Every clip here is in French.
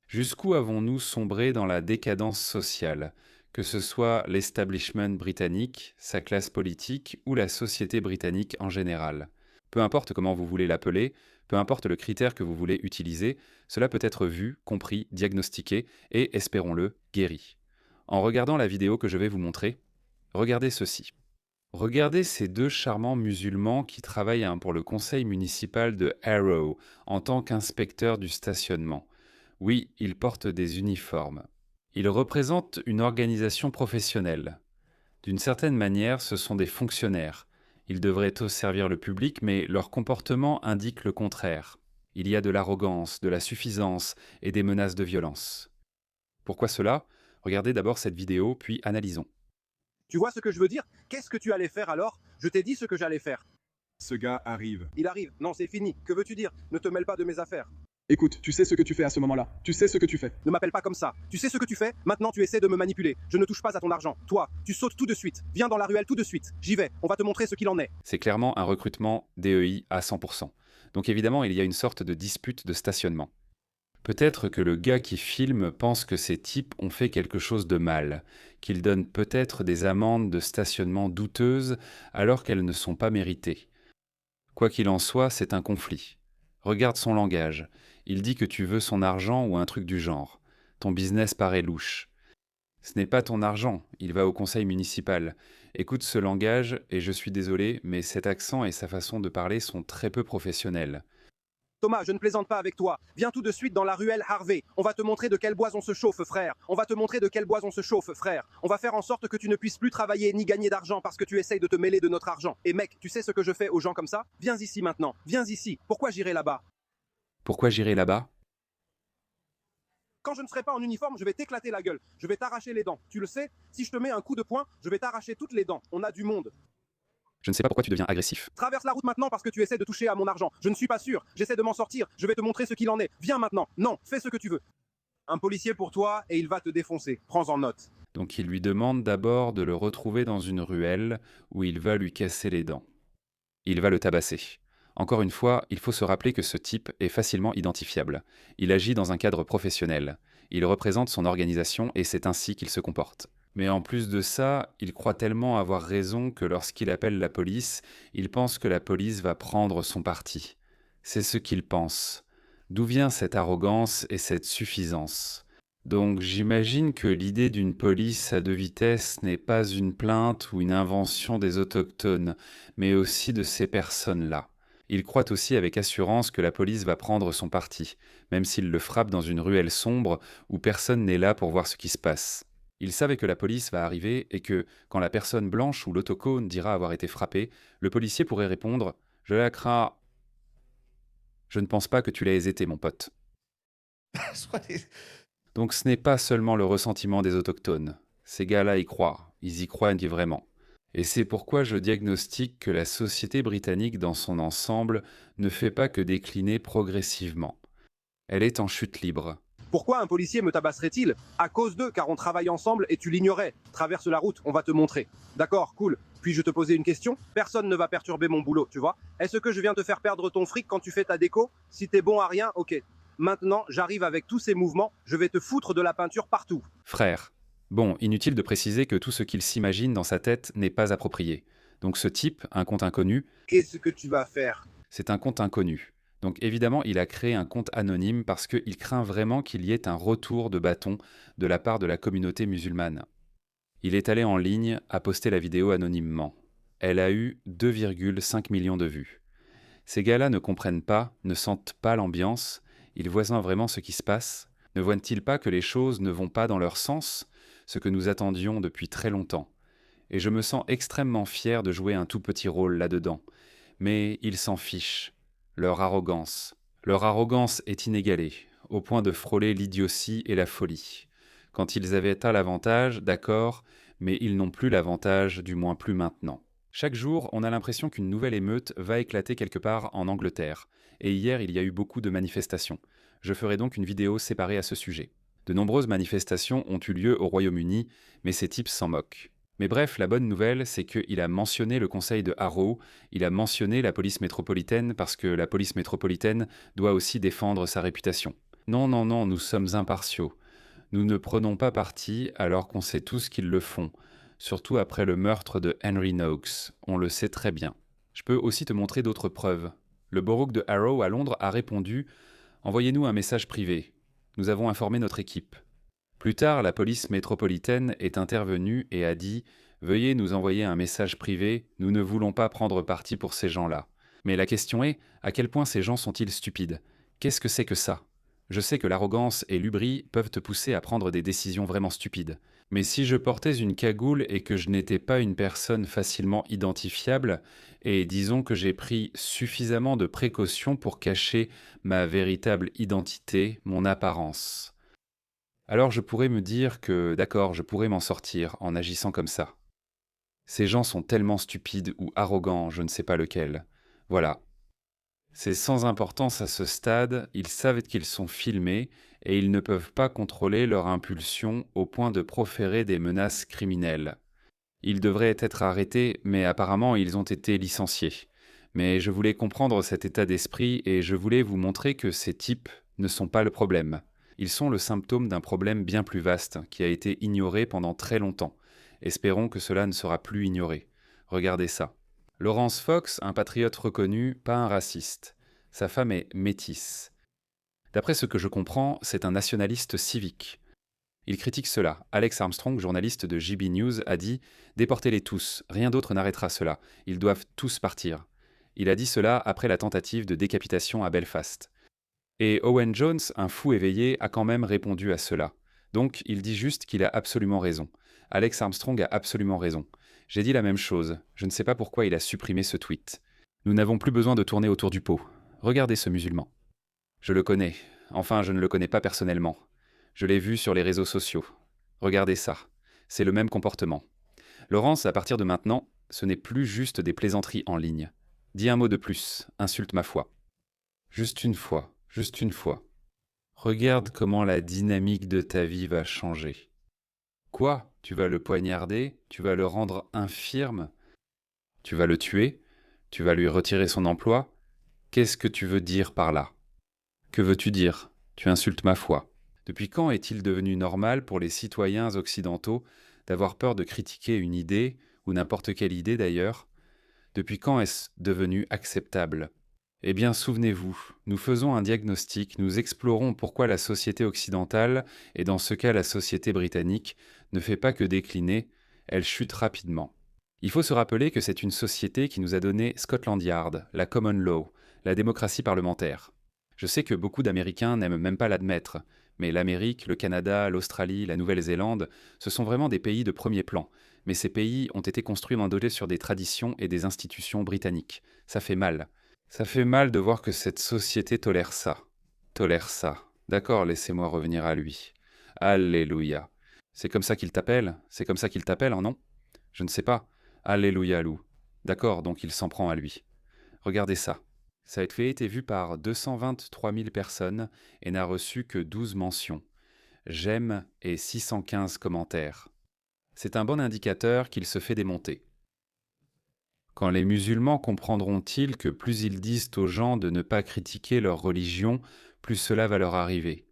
Jusqu'où avons-nous sombré dans la décadence sociale, que ce soit l'establishment britannique, sa classe politique ou la société britannique en général? Peu importe comment vous voulez l'appeler, peu importe le critère que vous voulez utiliser, cela peut être vu, compris, diagnostiqué et, espérons-le, guéri. En regardant la vidéo que je vais vous montrer, regardez ceci. Regardez ces deux charmants musulmans qui travaillent pour le conseil municipal de Harrow en tant qu'inspecteurs du stationnement. Oui, ils portent des uniformes. Ils représentent une organisation professionnelle. D'une certaine manière, ce sont des fonctionnaires. Ils devraient tous servir le public, mais leur comportement indique le contraire. Il y a de l'arrogance, de la suffisance et des menaces de violence. Pourquoi cela? Regardez d'abord cette vidéo, puis analysons. Tu vois ce que je veux dire? Qu'est-ce que tu allais faire alors? Je t'ai dit ce que j'allais faire. Ce gars arrive. Il arrive. Non, c'est fini. Que veux-tu dire? Ne te mêle pas de mes affaires. Écoute, tu sais ce que tu fais à ce moment-là. Tu sais ce que tu fais. Ne m'appelle pas comme ça. Tu sais ce que tu fais? Maintenant, tu essaies de me manipuler. Je ne touche pas à ton argent. Toi, tu sautes tout de suite. Viens dans la ruelle tout de suite. J'y vais. On va te montrer ce qu'il en est. C'est clairement un recrutement DEI à 100%. Donc évidemment, il y a une sorte de dispute de stationnement. Peut-être que le gars qui filme pense que ces types ont fait quelque chose de mal, qu'ils donnent peut-être des amendes de stationnement douteuses alors qu'elles ne sont pas méritées. Quoi qu'il en soit, c'est un conflit. Regarde son langage. Il dit que tu veux son argent ou un truc du genre. Ton business paraît louche. Ce n'est pas ton argent, il va au conseil municipal. Écoute ce langage, et je suis désolé, mais cet accent et sa façon de parler sont très peu professionnels. Thomas, je ne plaisante pas avec toi. Viens tout de suite dans la ruelle Harvey. On va te montrer de quel bois on se chauffe, frère. On va te montrer de quel bois on se chauffe, frère. On va faire en sorte que tu ne puisses plus travailler ni gagner d'argent parce que tu essayes de te mêler de notre argent. Et mec, tu sais ce que je fais aux gens comme ça? Viens ici maintenant. Viens ici. Pourquoi j'irai là-bas? Pourquoi j'irai là-bas? Quand je ne serai pas en uniforme, je vais t'éclater la gueule. Je vais t'arracher les dents. Tu le sais? Si je te mets un coup de poing, je vais t'arracher toutes les dents. On a du monde. Je ne sais pas pourquoi tu deviens agressif. Traverse la route maintenant parce que tu essaies de toucher à mon argent. Je ne suis pas sûr. J'essaie de m'en sortir. Je vais te montrer ce qu'il en est. Viens maintenant. Non, fais ce que tu veux. Un policier pour toi et il va te défoncer. Prends-en note. Donc il lui demande d'abord de le retrouver dans une ruelle où il va lui casser les dents. Il va le tabasser. Encore une fois, il faut se rappeler que ce type est facilement identifiable. Il agit dans un cadre professionnel. Il représente son organisation et c'est ainsi qu'il se comporte. Mais en plus de ça, il croit tellement avoir raison que lorsqu'il appelle la police, il pense que la police va prendre son parti. C'est ce qu'il pense. D'où vient cette arrogance et cette suffisance? Donc j'imagine que l'idée d'une police à deux vitesses n'est pas une plainte ou une invention des autochtones, mais aussi de ces personnes-là. Il croit aussi avec assurance que la police va prendre son parti, même s'il le frappe dans une ruelle sombre où personne n'est là pour voir ce qui se passe. Il savait que la police va arriver et que, quand la personne blanche ou l'autocone dira avoir été frappé, le policier pourrait répondre « Je la crains. Je ne pense pas que tu l'aies été, mon pote. » Donc ce n'est pas seulement le ressentiment des autochtones. Ces gars-là y croient. Ils y croient vraiment. Et c'est pourquoi je diagnostique que la société britannique dans son ensemble ne fait pas que décliner progressivement. Elle est en chute libre. Pourquoi un policier me tabasserait-il? À cause d'eux, car on travaille ensemble et tu l'ignorais. Traverse la route, on va te montrer. D'accord, cool. Puis-je te poser une question? Personne ne va perturber mon boulot, tu vois. Est-ce que je viens te faire perdre ton fric quand tu fais ta déco? Si t'es bon à rien, ok. Maintenant, j'arrive avec tous ces mouvements, je vais te foutre de la peinture partout. Frère. Bon, inutile de préciser que tout ce qu'il s'imagine dans sa tête n'est pas approprié. Donc ce type, un compte inconnu, Qu'est-ce que tu vas faire? c'est un compte inconnu. Donc évidemment, il a créé un compte anonyme parce qu'il craint vraiment qu'il y ait un retour de bâton de la part de la communauté musulmane. Il est allé en ligne, a posté la vidéo anonymement. Elle a eu 2,5 millions de vues. Ces gars-là ne comprennent pas, ne sentent pas l'ambiance, ils voient vraiment ce qui se passe. Ne voient-ils pas que les choses ne vont pas dans leur sens, ce que nous attendions depuis très longtemps? Et je me sens extrêmement fier de jouer un tout petit rôle là-dedans. Mais ils s'en fichent. Leur arrogance. Leur arrogance est inégalée, au point de frôler l'idiotie et la folie. Quand ils avaient à l'avantage, d'accord, mais ils n'ont plus l'avantage, du moins plus maintenant. Chaque jour, on a l'impression qu'une nouvelle émeute va éclater quelque part en Angleterre. Et hier, il y a eu beaucoup de manifestations. Je ferai donc une vidéo séparée à ce sujet. De nombreuses manifestations ont eu lieu au Royaume-Uni, mais ces types s'en moquent. Mais bref, la bonne nouvelle, c'est qu'il a mentionné le conseil de Harrow, il a mentionné la police métropolitaine parce que la police métropolitaine doit aussi défendre sa réputation. Non, non, non, nous sommes impartiaux. Nous ne prenons pas parti alors qu'on sait tous qu'ils le font, surtout après le meurtre de Henry Knox, on le sait très bien. Je peux aussi te montrer d'autres preuves. Le borough de Harrow à Londres a répondu « Envoyez-nous un message privé. Nous avons informé notre équipe. » Plus tard, la police métropolitaine est intervenue et a dit « Veuillez nous envoyer un message privé, nous ne voulons pas prendre parti pour ces gens-là. » Mais la question est, à quel point ces gens sont-ils stupides? Qu'est-ce que c'est que ça? Je sais que l'arrogance et l'ubris peuvent te pousser à prendre des décisions vraiment stupides. Mais si je portais une cagoule et que je n'étais pas une personne facilement identifiable, et disons que j'ai pris suffisamment de précautions pour cacher ma véritable identité, mon apparence, alors je pourrais me dire que, d'accord, je pourrais m'en sortir en agissant comme ça. Ces gens sont tellement stupides ou arrogants, je ne sais pas lequel. Voilà. C'est sans importance à ce stade, ils savent qu'ils sont filmés et ils ne peuvent pas contrôler leur impulsion au point de proférer des menaces criminelles. Ils devraient être arrêtés, mais apparemment ils ont été licenciés. Mais je voulais comprendre cet état d'esprit et je voulais vous montrer que ces types ne sont pas le problème. Ils sont le symptôme d'un problème bien plus vaste qui a été ignoré pendant très longtemps. Espérons que cela ne sera plus ignoré. Regardez ça. Laurence Fox, un patriote reconnu, pas un raciste. Sa femme est métisse. D'après ce que je comprends, c'est un nationaliste civique. Il critique cela. Alex Armstrong, journaliste de JB News, a dit « Déportez-les tous, rien d'autre n'arrêtera cela. Ils doivent tous partir. » Il a dit cela après la tentative de décapitation à Belfast. Et Owen Jones, un fou éveillé, a quand même répondu à cela. Donc, il dit juste qu'il a absolument raison. Alex Armstrong a absolument raison. J'ai dit la même chose. Je ne sais pas pourquoi il a supprimé ce tweet. Nous n'avons plus besoin de tourner autour du pot. Regardez ce musulman. Je le connais. Enfin, je ne le connais pas personnellement. Je l'ai vu sur les réseaux sociaux. Regardez ça. C'est le même comportement. Laurence, à partir de maintenant, ce n'est plus juste des plaisanteries en ligne. Dis un mot de plus. Insulte ma foi. Juste une fois. Juste une fois. Regarde comment la dynamique de ta vie va changer. Quoi? Tu vas le poignarder? Tu vas le rendre infirme? Tu vas le tuer? Tu vas lui retirer son emploi? Qu'est-ce que tu veux dire par là? Que veux-tu dire? Tu insultes ma foi. Depuis quand est-il devenu normal pour les citoyens occidentaux d'avoir peur de critiquer une idée, ou n'importe quelle idée d'ailleurs? Depuis quand est-ce devenu acceptable? Eh bien, souvenez-vous, nous faisons un diagnostic, nous explorons pourquoi la société occidentale, et dans ce cas la société britannique, ne fait pas que décliner, elle chute rapidement. Il faut se rappeler que c'est une société qui nous a donné Scotland Yard, la common law, la démocratie parlementaire. Je sais que beaucoup d'Américains n'aiment même pas l'admettre, mais l'Amérique, le Canada, l'Australie, la Nouvelle-Zélande, ce sont vraiment des pays de premier plan. Mais ces pays ont été construits mandolés sur des traditions et des institutions britanniques. Ça fait mal. Ça fait mal de voir que cette société tolère ça. Tolère ça. D'accord, laissez-moi revenir à lui. Alléluia. C'est comme ça qu'il t'appelle? C'est comme ça qu'il t'appelle, hein, non? Je ne sais pas. Alléluia, Lou. D'accord, donc il s'en prend à lui. Regardez ça. Ça a été vu par 223 000 personnes et n'a reçu que 12 mentions. J'aime et 615 commentaires. C'est un bon indicateur qu'il se fait démonter. Quand les musulmans comprendront-ils que plus ils disent aux gens de ne pas critiquer leur religion, plus cela va leur arriver?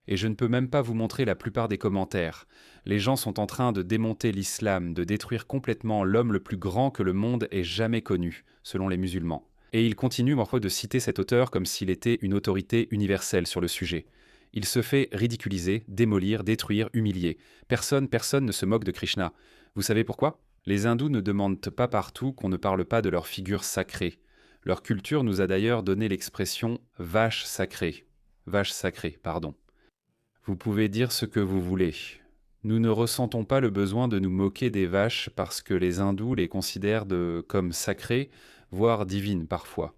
Et je ne peux même pas vous montrer la plupart des commentaires. Les gens sont en train de démonter l'islam, de détruire complètement l'homme le plus grand que le monde ait jamais connu, selon les musulmans. Et ils continuent parfois de citer cet auteur comme s'il était une autorité universelle sur le sujet. Il se fait ridiculiser, démolir, détruire, humilier. Personne ne se moque de Krishna. Vous savez pourquoi? Les hindous ne demandent pas partout qu'on ne parle pas de leur figure sacrée. Leur culture nous a d'ailleurs donné l'expression « vache sacrée ». Vache sacrée, pardon. Vous pouvez dire ce que vous voulez. Nous ne ressentons pas le besoin de nous moquer des vaches parce que les hindous les considèrent comme sacrées, voire divines parfois.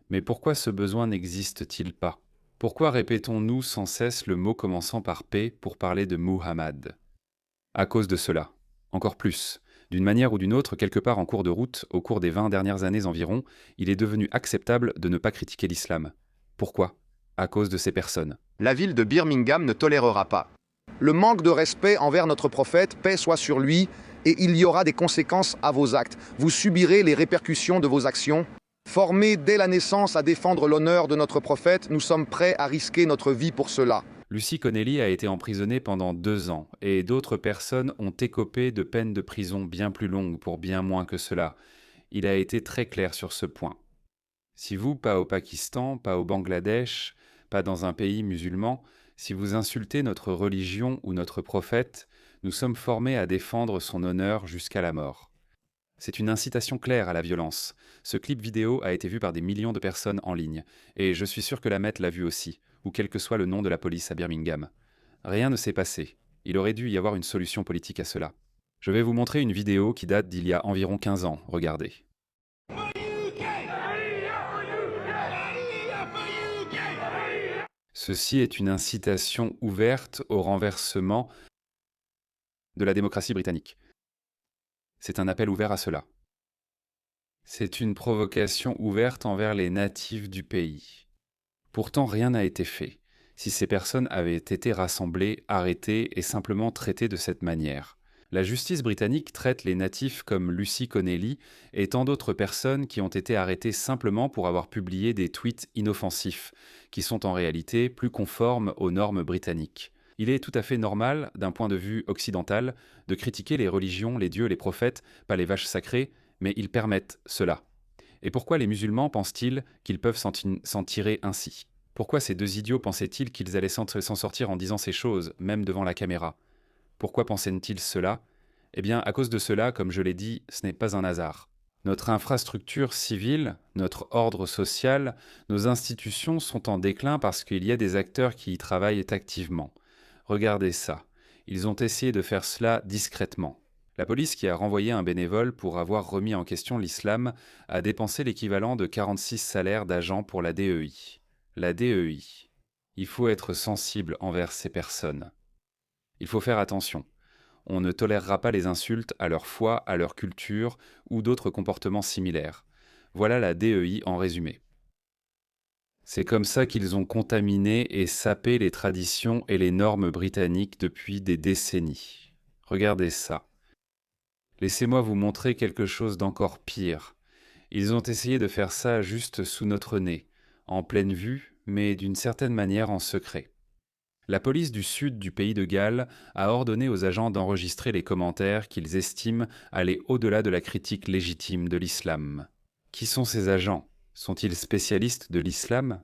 Mais pourquoi ce besoin n'existe-t-il pas? Pourquoi répétons-nous sans cesse le mot commençant par P pour parler de Muhammad? À cause de cela. Encore plus. D'une manière ou d'une autre, quelque part en cours de route, au cours des 20 dernières années environ, il est devenu acceptable de ne pas critiquer l'islam. Pourquoi? À cause de ces personnes. La ville de Birmingham ne tolérera pas le manque de respect envers notre prophète, paix soit sur lui, et il y aura des conséquences à vos actes. Vous subirez les répercussions de vos actions. Formés dès la naissance à défendre l'honneur de notre prophète, nous sommes prêts à risquer notre vie pour cela. Lucie Connelly a été emprisonnée pendant 2 ans et d'autres personnes ont écopé de peines de prison bien plus longues pour bien moins que cela. Il a été très clair sur ce point. Si vous, pas au Pakistan, pas au Bangladesh, pas dans un pays musulman, si vous insultez notre religion ou notre prophète, nous sommes formés à défendre son honneur jusqu'à la mort. C'est une incitation claire à la violence. Ce clip vidéo a été vu par des millions de personnes en ligne, et je suis sûr que la Met l'a vu aussi, ou quel que soit le nom de la police à Birmingham. Rien ne s'est passé. Il aurait dû y avoir une solution politique à cela. Je vais vous montrer une vidéo qui date d'il y a environ 15 ans, regardez. Ceci est une incitation ouverte au renversement de la démocratie britannique. C'est un appel ouvert à cela. C'est une provocation ouverte envers les natifs du pays. Pourtant, rien n'a été fait. Si ces personnes avaient été rassemblées, arrêtées et simplement traitées de cette manière. La justice britannique traite les natifs comme Lucie Connelly et tant d'autres personnes qui ont été arrêtées simplement pour avoir publié des tweets inoffensifs, qui sont en réalité plus conformes aux normes britanniques. Il est tout à fait normal, d'un point de vue occidental, de critiquer les religions, les dieux, les prophètes, pas les vaches sacrées, mais ils permettent cela. Et pourquoi les musulmans pensent-ils qu'ils peuvent s'en tirer ainsi ? Pourquoi ces deux idiots pensaient-ils qu'ils allaient s'en sortir en disant ces choses, même devant la caméra ? Pourquoi pensaient-ils cela ? Eh bien, à cause de cela, comme je l'ai dit, ce n'est pas un hasard. Notre infrastructure civile, notre ordre social, nos institutions sont en déclin parce qu'il y a des acteurs qui y travaillent activement. Regardez ça. Ils ont essayé de faire cela discrètement. La police qui a renvoyé un bénévole pour avoir remis en question l'islam a dépensé l'équivalent de 46 salaires d'agents pour la DEI. La DEI. Il faut être sensible envers ces personnes. Il faut faire attention. On ne tolérera pas les insultes à leur foi, à leur culture ou d'autres comportements similaires. Voilà la DEI en résumé. C'est comme ça qu'ils ont contaminé et sapé les traditions et les normes britanniques depuis des décennies. Regardez ça. Laissez-moi vous montrer quelque chose d'encore pire. Ils ont essayé de faire ça juste sous notre nez, en pleine vue, mais d'une certaine manière en secret. La police du sud du pays de Galles a ordonné aux agents d'enregistrer les commentaires qu'ils estiment aller au-delà de la critique légitime de l'islam. Qui sont ces agents ? Sont-ils spécialistes de l'islam ?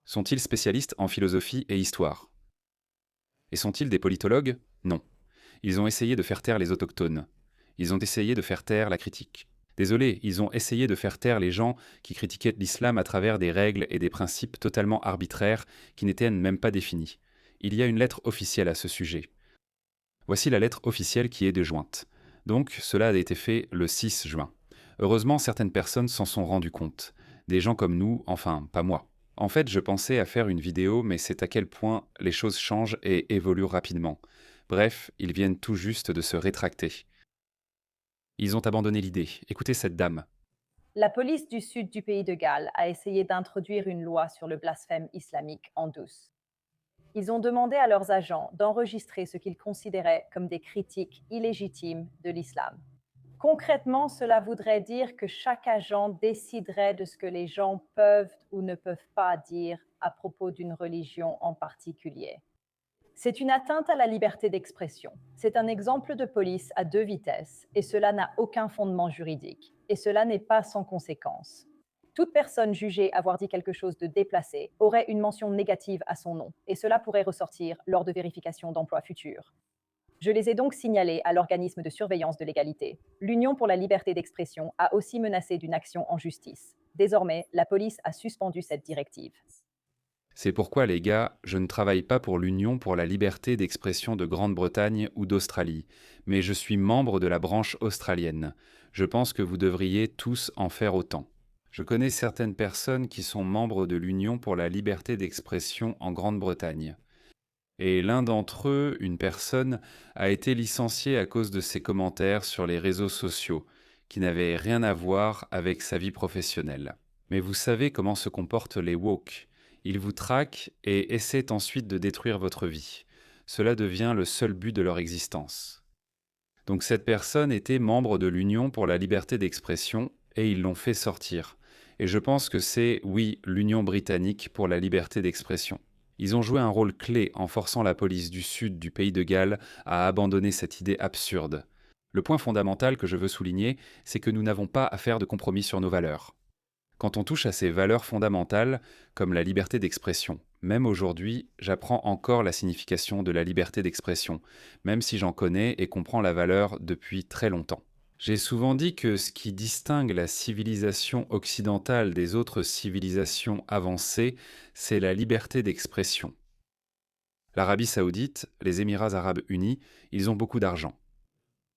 Sont-ils spécialistes en philosophie et histoire ? Et sont-ils des politologues ? Non. Ils ont essayé de faire taire les autochtones. Ils ont essayé de faire taire la critique. Désolé, ils ont essayé de faire taire les gens qui critiquaient l'islam à travers des règles et des principes totalement arbitraires qui n'étaient même pas définis. Il y a une lettre officielle à ce sujet. Voici la lettre officielle qui est déjointe. Donc, cela a été fait le 6 juin. Heureusement, certaines personnes s'en sont rendues compte. Des gens comme nous, enfin, pas moi. En fait, je pensais à faire une vidéo, mais c'est à quel point les choses changent et évoluent rapidement. Bref, ils viennent tout juste de se rétracter. Ils ont abandonné l'idée. Écoutez cette dame. La police du sud du pays de Galles a essayé d'introduire une loi sur le blasphème islamique en douce. Ils ont demandé à leurs agents d'enregistrer ce qu'ils considéraient comme des critiques illégitimes de l'islam. Concrètement, cela voudrait dire que chaque agent déciderait de ce que les gens peuvent ou ne peuvent pas dire à propos d'une religion en particulier. C'est une atteinte à la liberté d'expression. C'est un exemple de police à deux vitesses et cela n'a aucun fondement juridique. Et cela n'est pas sans conséquence. Toute personne jugée avoir dit quelque chose de déplacé aurait une mention négative à son nom et cela pourrait ressortir lors de vérifications d'emploi futures. Je les ai donc signalés à l'organisme de surveillance de l'égalité. L'Union pour la liberté d'expression a aussi menacé d'une action en justice. Désormais, la police a suspendu cette directive. C'est pourquoi, les gars, je ne travaille pas pour l'Union pour la liberté d'expression de Grande-Bretagne ou d'Australie, mais je suis membre de la branche australienne. Je pense que vous devriez tous en faire autant. Je connais certaines personnes qui sont membres de l'Union pour la liberté d'expression en Grande-Bretagne. Et l'un d'entre eux, une personne, a été licencié à cause de ses commentaires sur les réseaux sociaux, qui n'avaient rien à voir avec sa vie professionnelle. Mais vous savez comment se comportent les woke. Ils vous traquent et essaient ensuite de détruire votre vie. Cela devient le seul but de leur existence. Donc cette personne était membre de l'Union pour la liberté d'expression et ils l'ont fait sortir. Et je pense que c'est, oui, l'Union britannique pour la liberté d'expression. Ils ont joué un rôle clé en forçant la police du sud du pays de Galles à abandonner cette idée absurde. Le point fondamental que je veux souligner, c'est que nous n'avons pas à faire de compromis sur nos valeurs. Quand on touche à ces valeurs fondamentales, comme la liberté d'expression, même aujourd'hui, j'apprends encore la signification de la liberté d'expression, même si j'en connais et comprends la valeur depuis très longtemps. J'ai souvent dit que ce qui distingue la civilisation occidentale des autres civilisations avancées, c'est la liberté d'expression. L'Arabie saoudite, les Émirats arabes unis, ils ont beaucoup d'argent.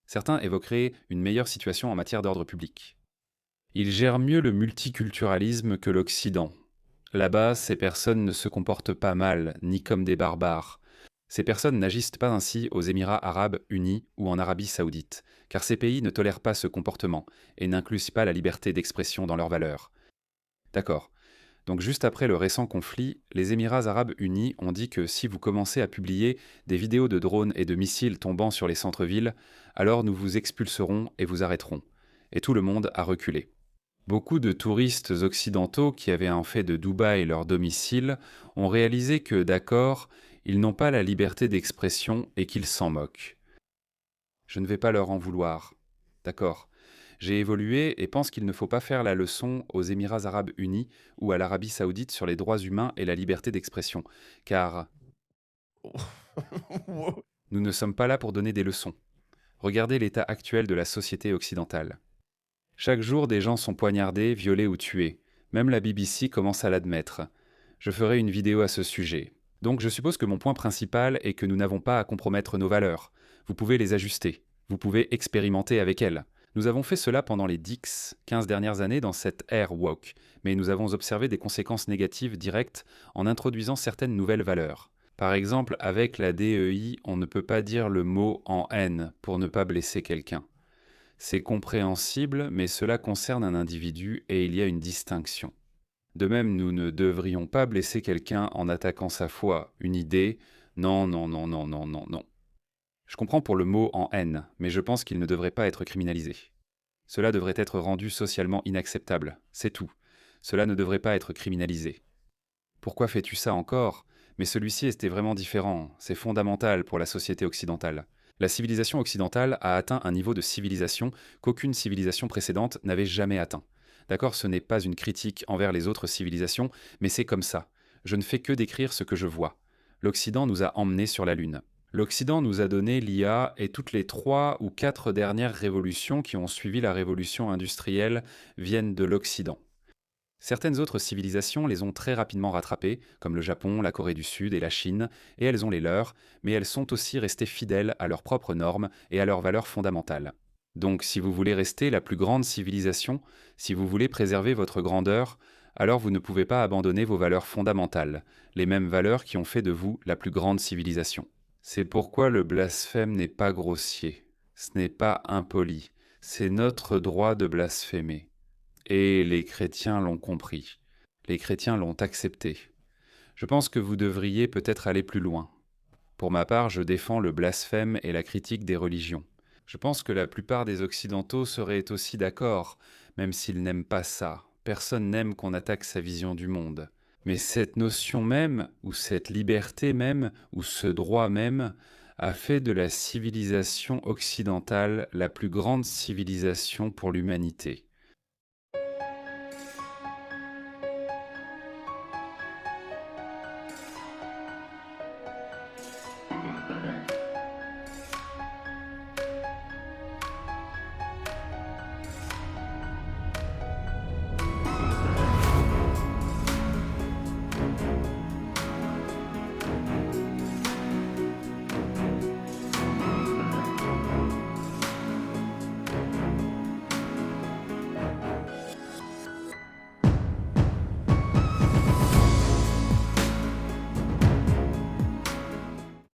Certains évoqueraient une meilleure situation en matière d'ordre public. Ils gèrent mieux le multiculturalisme que l'Occident. Là-bas, ces personnes ne se comportent pas mal, ni comme des barbares. Ces personnes n'agissent pas ainsi aux Émirats arabes unis ou en Arabie saoudite, car ces pays ne tolèrent pas ce comportement et n'incluent pas la liberté d'expression dans leurs valeurs. D'accord. Donc juste après le récent conflit, les Émirats arabes unis ont dit que si vous commencez à publier des vidéos de drones et de missiles tombant sur les centres-villes, alors nous vous expulserons et vous arrêterons. Et tout le monde a reculé. Beaucoup de touristes occidentaux qui avaient en fait de Dubaï leur domicile ont réalisé que, d'accord, ils n'ont pas la liberté d'expression et qu'ils s'en moquent. Je ne vais pas leur en vouloir. D'accord. J'ai évolué et pense qu'il ne faut pas faire la leçon aux Émirats arabes unis ou à l'Arabie saoudite sur les droits humains et la liberté d'expression, car nous ne sommes pas là pour donner des leçons. Regardez l'état actuel de la société occidentale. Chaque jour, des gens sont poignardés, violés ou tués. Même la BBC commence à l'admettre. Je ferai une vidéo à ce sujet. Donc je suppose que mon point principal est que nous n'avons pas à compromettre nos valeurs. Vous pouvez les ajuster. Vous pouvez expérimenter avec elles. Nous avons fait cela pendant les 15 dernières années dans cette ère woke, mais nous avons observé des conséquences négatives directes en introduisant certaines nouvelles valeurs. Par exemple, avec la DEI, on ne peut pas dire le mot en haine pour ne pas blesser quelqu'un. C'est compréhensible, mais cela concerne un individu et il y a une distinction. De même, nous ne devrions pas blesser quelqu'un en attaquant sa foi, une idée. Non, non, non, non, non, non, non. Je comprends pour le mot en haine, mais je pense qu'il ne devrait pas être criminalisé. Cela devrait être rendu socialement inacceptable, c'est tout. Cela ne devrait pas être criminalisé. Pourquoi fais-tu ça encore ? Mais celui-ci était vraiment différent, c'est fondamental pour la société occidentale. La civilisation occidentale a atteint un niveau de civilisation qu'aucune civilisation précédente n'avait jamais atteint. D'accord, ce n'est pas une critique envers les autres civilisations, mais c'est comme ça. Je ne fais que décrire ce que je vois. L'Occident nous a emmenés sur la Lune. L'Occident nous a donné l'IA et toutes les 3 ou 4 dernières révolutions qui ont suivi la révolution industrielle viennent de l'Occident. Certaines autres civilisations les ont très rapidement rattrapées, comme le Japon, la Corée du Sud et la Chine, et elles ont les leurs, mais elles sont aussi restées fidèles à leurs propres normes et à leurs valeurs fondamentales. Donc si vous voulez rester la plus grande civilisation, si vous voulez préserver votre grandeur, alors vous ne pouvez pas abandonner vos valeurs fondamentales, les mêmes valeurs qui ont fait de vous la plus grande civilisation. C'est pourquoi le blasphème n'est pas grossier, ce n'est pas impoli, c'est notre droit de blasphémer. Et les chrétiens l'ont compris. Les chrétiens l'ont accepté. Je pense que vous devriez peut-être aller plus loin. Pour ma part, je défends le blasphème et la critique des religions. Je pense que la plupart des Occidentaux seraient aussi d'accord, même s'ils n'aiment pas ça. Personne n'aime qu'on attaque sa vision du monde. Mais cette notion même, ou cette liberté même, ou ce droit même, a fait de la civilisation occidentale la plus grande civilisation pour l'humanité.